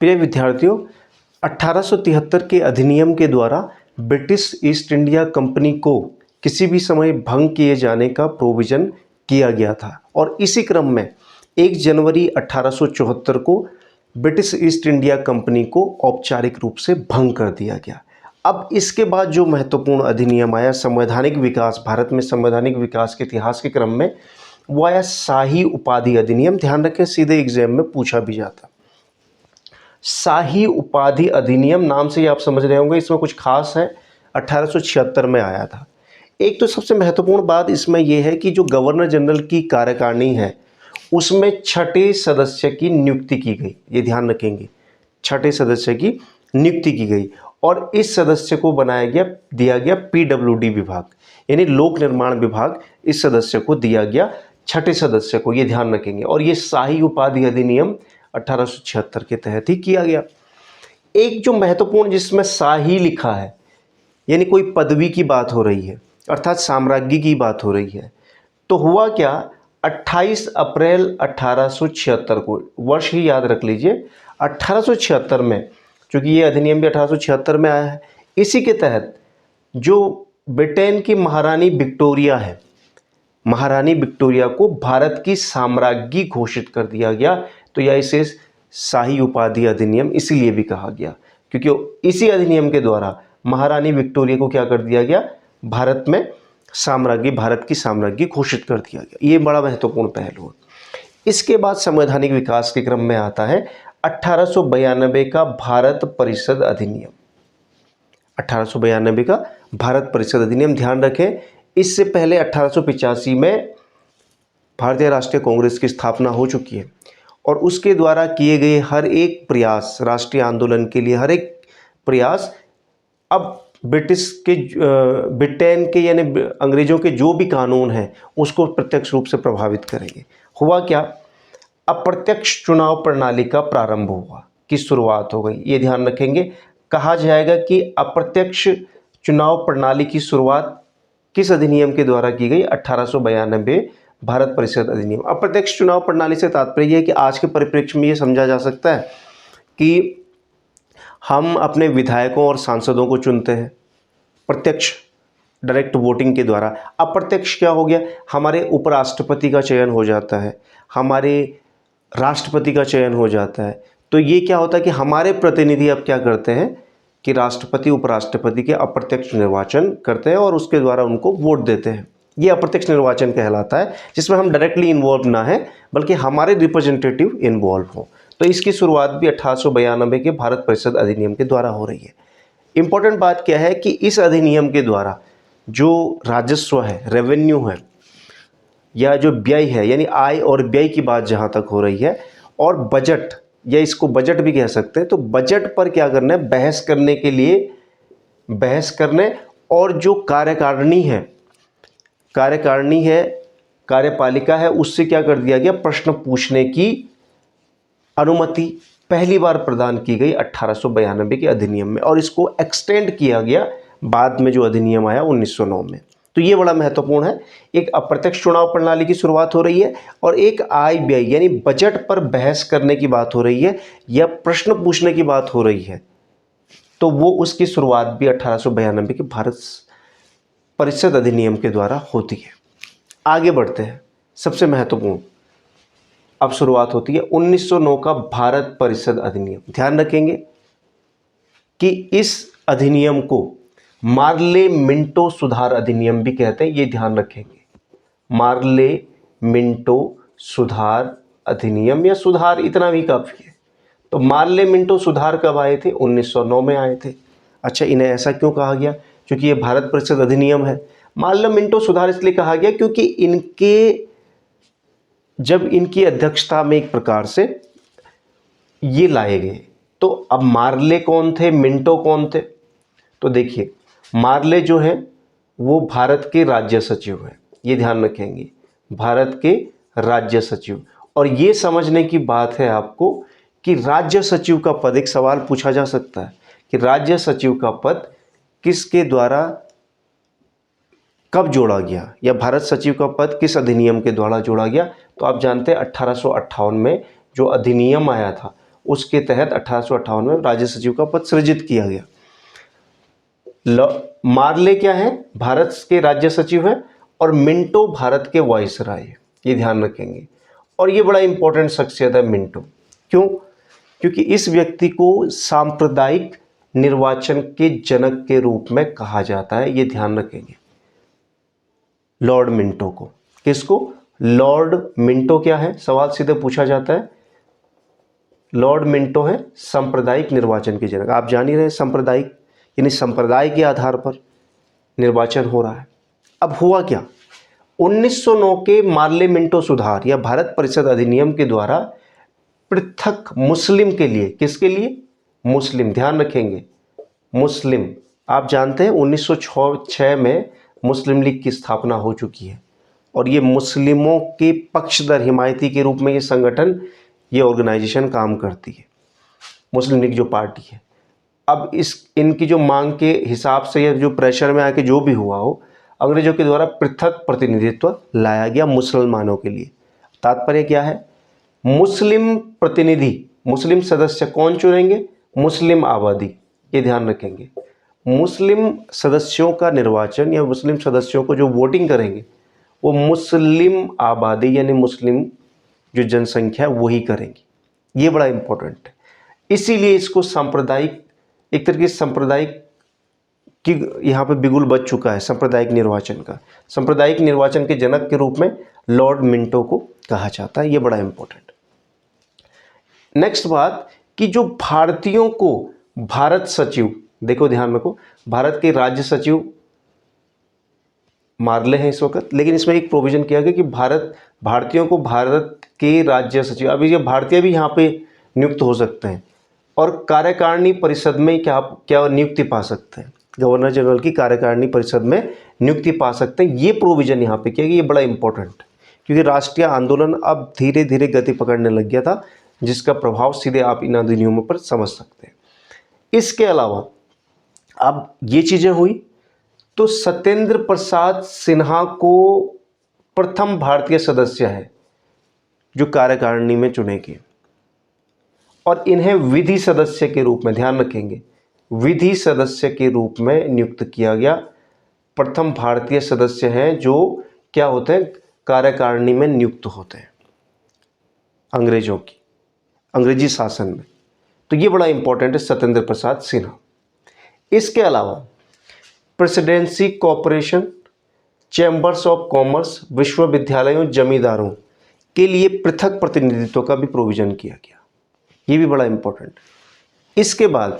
प्रिय विद्यार्थियों, 1873 के अधिनियम के द्वारा ब्रिटिश ईस्ट इंडिया कंपनी को किसी भी समय भंग किए जाने का प्रोविज़न किया गया था और इसी क्रम में 1 जनवरी 1874 को ब्रिटिश ईस्ट इंडिया कंपनी को औपचारिक रूप से भंग कर दिया गया। अब इसके बाद जो महत्वपूर्ण अधिनियम आया संवैधानिक विकास, भारत में संवैधानिक विकास के इतिहास के क्रम में, वो आया शाही उपाधि अधिनियम। ध्यान रखें, सीधे एग्जाम में पूछा भी जाता। शाही उपाधि अधिनियम नाम से ही आप समझ रहे होंगे इसमें कुछ खास है। 1876 में आया था। एक तो सबसे महत्वपूर्ण बात इसमें यह है कि जो गवर्नर जनरल की कार्यकारिणी है उसमें 6ठे सदस्य की नियुक्ति की गई। ये ध्यान रखेंगे, 6ठे सदस्य की नियुक्ति की गई और इस सदस्य को दिया गया पीडब्ल्यूडी विभाग, यानी लोक निर्माण विभाग। इस सदस्य को दिया गया 6ठे सदस्य को, ये ध्यान रखेंगे। और ये शाही उपाधि अधिनियम 1876 के तहत ही किया गया। एक जो महत्वपूर्ण जिसमें शाही लिखा है, यानी कोई पदवी की बात हो रही है, अर्थात साम्राज्य की बात हो रही है, तो हुआ क्या, 28 अप्रैल 1876 को, वर्ष ही याद रख लीजिए, 1876 में, क्योंकि ये अधिनियम भी 1876 में आया है, इसी के तहत जो ब्रिटेन की महारानी विक्टोरिया है, महारानी विक्टोरिया को भारत की साम्राज्ञी घोषित कर दिया गया। तो यह इसे शाही उपाधि अधिनियम इसीलिए भी कहा गया क्योंकि इसी अधिनियम के द्वारा महारानी विक्टोरिया को क्या कर दिया गया, भारत में भारत की साम्राज्ञी घोषित कर दिया गया। ये बड़ा महत्वपूर्ण पहलू है। इसके बाद संवैधानिक विकास के क्रम में आता है 1892 का भारत परिषद अधिनियम। 1892 का भारत परिषद अधिनियम, ध्यान रखें, इससे पहले 1885 में भारतीय राष्ट्रीय कांग्रेस की स्थापना हो चुकी है और उसके द्वारा किए गए हर एक प्रयास, राष्ट्रीय आंदोलन के लिए हर एक प्रयास अब ब्रिटेन के यानी अंग्रेज़ों के जो भी कानून हैं उसको प्रत्यक्ष रूप से प्रभावित करेंगे। हुआ क्या, अप्रत्यक्ष चुनाव प्रणाली का प्रारंभ हुआ, की शुरुआत हो गई। ये ध्यान रखेंगे, कहा जाएगा कि अप्रत्यक्ष चुनाव प्रणाली की शुरुआत किस अधिनियम के द्वारा की गई, 1892 भारत परिषद अधिनियम। अप्रत्यक्ष चुनाव प्रणाली से तात्पर्य यह है कि आज के परिप्रेक्ष्य में ये समझा जा सकता है कि हम अपने विधायकों और सांसदों को चुनते हैं प्रत्यक्ष डायरेक्ट वोटिंग के द्वारा। अप्रत्यक्ष क्या हो गया, हमारे उपराष्ट्रपति का चयन हो जाता है, हमारे राष्ट्रपति का चयन हो जाता है। तो ये क्या होता है कि हमारे प्रतिनिधि अब क्या करते हैं कि राष्ट्रपति उपराष्ट्रपति के अप्रत्यक्ष निर्वाचन करते हैं और उसके द्वारा उनको वोट देते हैं। ये अप्रत्यक्ष निर्वाचन कहलाता है, जिसमें हम डायरेक्टली इन्वॉल्व ना है बल्कि हमारे रिप्रेजेंटेटिव इन्वॉल्व हों। तो इसकी शुरुआत भी 1892 के भारत परिषद अधिनियम के द्वारा हो रही है। इंपॉर्टेंट बात क्या है कि इस अधिनियम के द्वारा जो राजस्व है, रेवेन्यू है, या जो व्यय है, यानी आय और व्यय की बात जहाँ तक हो रही है, और बजट, या इसको बजट भी कह सकते हैं, तो बजट पर क्या करना है, बहस करने के लिए बहस करने, और जो कार्यकारिणी है, कार्यपालिका है, उससे क्या कर दिया गया, प्रश्न पूछने की अनुमति पहली बार प्रदान की गई 1892 के अधिनियम में और इसको एक्सटेंड किया गया बाद में जो अधिनियम आया 1909 में। तो ये बड़ा महत्वपूर्ण है। एक अप्रत्यक्ष चुनाव प्रणाली की शुरुआत हो रही है और एक आय व्यय यानी बजट पर बहस करने की बात हो रही है या प्रश्न पूछने की बात हो रही है, तो वो उसकी शुरुआत भी 1892 के भारत परिषद अधिनियम के द्वारा होती है। आगे बढ़ते हैं, सबसे महत्वपूर्ण अब शुरुआत होती है 1909 का भारत परिषद अधिनियम। ध्यान रखेंगे कि इस अधिनियम को मार्ले मिंटो सुधार अधिनियम भी कहते हैं। ये ध्यान रखेंगे, मार्ले मिंटो सुधार अधिनियम, या सुधार इतना भी काफ़ी है। तो मार्ले मिंटो सुधार कब आए थे, 1909 में आए थे। अच्छा, इन्हें ऐसा क्यों कहा गया, क्योंकि ये भारत परिषद अधिनियम है। मार्ले मिंटो सुधार इसलिए कहा गया क्योंकि जब इनकी अध्यक्षता में एक प्रकार से ये लाए गए। तो अब मार्ले कौन थे, मिंटो कौन थे, तो देखिए मार्ले जो है वो भारत के राज्य सचिव हैं। ये ध्यान रखेंगे, भारत के राज्य सचिव। और ये समझने की बात है आपको कि राज्य सचिव का पद, एक सवाल पूछा जा सकता है कि राज्य सचिव का पद किसके द्वारा कब जोड़ा गया, या भारत सचिव का पद किस अधिनियम के द्वारा जोड़ा गया। तो आप जानते हैं 1858 में जो अधिनियम आया था उसके तहत 1858 में राज्य सचिव का पद सृजित किया गया। मार्ले क्या है, भारत के राज्य सचिव है, और मिंटो भारत के वायसराय है, ये ध्यान रखेंगे। और ये बड़ा इंपॉर्टेंट शख्सियत है मिंटो, क्यों? क्योंकि इस व्यक्ति को सांप्रदायिक निर्वाचन के जनक के रूप में कहा जाता है, ये ध्यान रखेंगे। लॉर्ड मिंटो को, किसको? लॉर्ड मिंटो क्या है, सवाल सीधे पूछा जाता है। लॉर्ड मिंटो है सांप्रदायिक निर्वाचन के जनक। आप जान ही रहे, सांप्रदायिक यानी संप्रदाय के आधार पर निर्वाचन हो रहा है। अब हुआ क्या, 1909 के मार्ले मिंटो सुधार या भारत परिषद अधिनियम के द्वारा पृथक मुस्लिम के लिए, किसके लिए? मुस्लिम, ध्यान रखेंगे, मुस्लिम। आप जानते हैं 1906 में मुस्लिम लीग की स्थापना हो चुकी है, और ये मुस्लिमों के पक्षधर हिमायती के रूप में ये संगठन, ये ऑर्गेनाइजेशन काम करती है, मुस्लिम लीग जो पार्टी है। अब इनकी जो मांग के हिसाब से या जो प्रेशर में आके जो भी हुआ हो, अंग्रेजों के द्वारा पृथक प्रतिनिधित्व लाया गया मुसलमानों के लिए। तात्पर्य क्या है? मुस्लिम प्रतिनिधि, मुस्लिम सदस्य कौन चुनेंगे? मुस्लिम आबादी, ये ध्यान रखेंगे। मुस्लिम सदस्यों का निर्वाचन या मुस्लिम सदस्यों को जो वोटिंग करेंगे वो मुस्लिम आबादी यानी मुस्लिम जो जनसंख्या है वही करेंगी। ये बड़ा इंपॉर्टेंट है, इसीलिए इसको सांप्रदायिक, एक तरीके से सांप्रदायिक की यहाँ पे बिगुल बच चुका है सांप्रदायिक निर्वाचन का। सांप्रदायिक निर्वाचन के जनक के रूप में लॉर्ड मिंटो को कहा जाता है, ये बड़ा इंपॉर्टेंट। नेक्स्ट बात कि जो भारतीयों को भारत सचिव, देखो ध्यान रखो, भारत के राज्य सचिव मार्ले हैं इस वक्त, लेकिन इसमें एक प्रोविजन किया गया कि भारतीयों को भारत के राज्य सचिव, अभी ये भारतीय भी यहाँ पे नियुक्त हो सकते हैं, और कार्यकारिणी परिषद में क्या नियुक्ति पा सकते हैं, गवर्नर जनरल की कार्यकारिणी परिषद में नियुक्ति पा सकते हैं। ये प्रोविजन यहाँ पे किया गया, ये बड़ा इंपॉर्टेंट, क्योंकि राष्ट्रीय आंदोलन अब धीरे धीरे गति पकड़ने लग गया था, जिसका प्रभाव सीधे आप इन अधिनियमों पर समझ सकते हैं। इसके अलावा अब ये चीज़ें हुई तो सत्येंद्र प्रसाद सिन्हा को प्रथम भारतीय सदस्य है जो कार्यकारिणी में चुने गए, और इन्हें विधि सदस्य के रूप में, ध्यान रखेंगे, विधि सदस्य के रूप में नियुक्त किया गया। प्रथम भारतीय सदस्य हैं जो क्या होते हैं, कार्यकारिणी में नियुक्त होते हैं अंग्रेजों की, अंग्रेजी शासन में। तो ये बड़ा इंपॉर्टेंट है, सत्येंद्र प्रसाद सिन्हा। इसके अलावा presidency corporation, chambers of commerce, विश्वविद्यालयों, जमींदारों के लिए पृथक प्रतिनिधित्व का भी प्रोविजन किया गया, ये भी बड़ा इंपॉर्टेंट। इसके बाद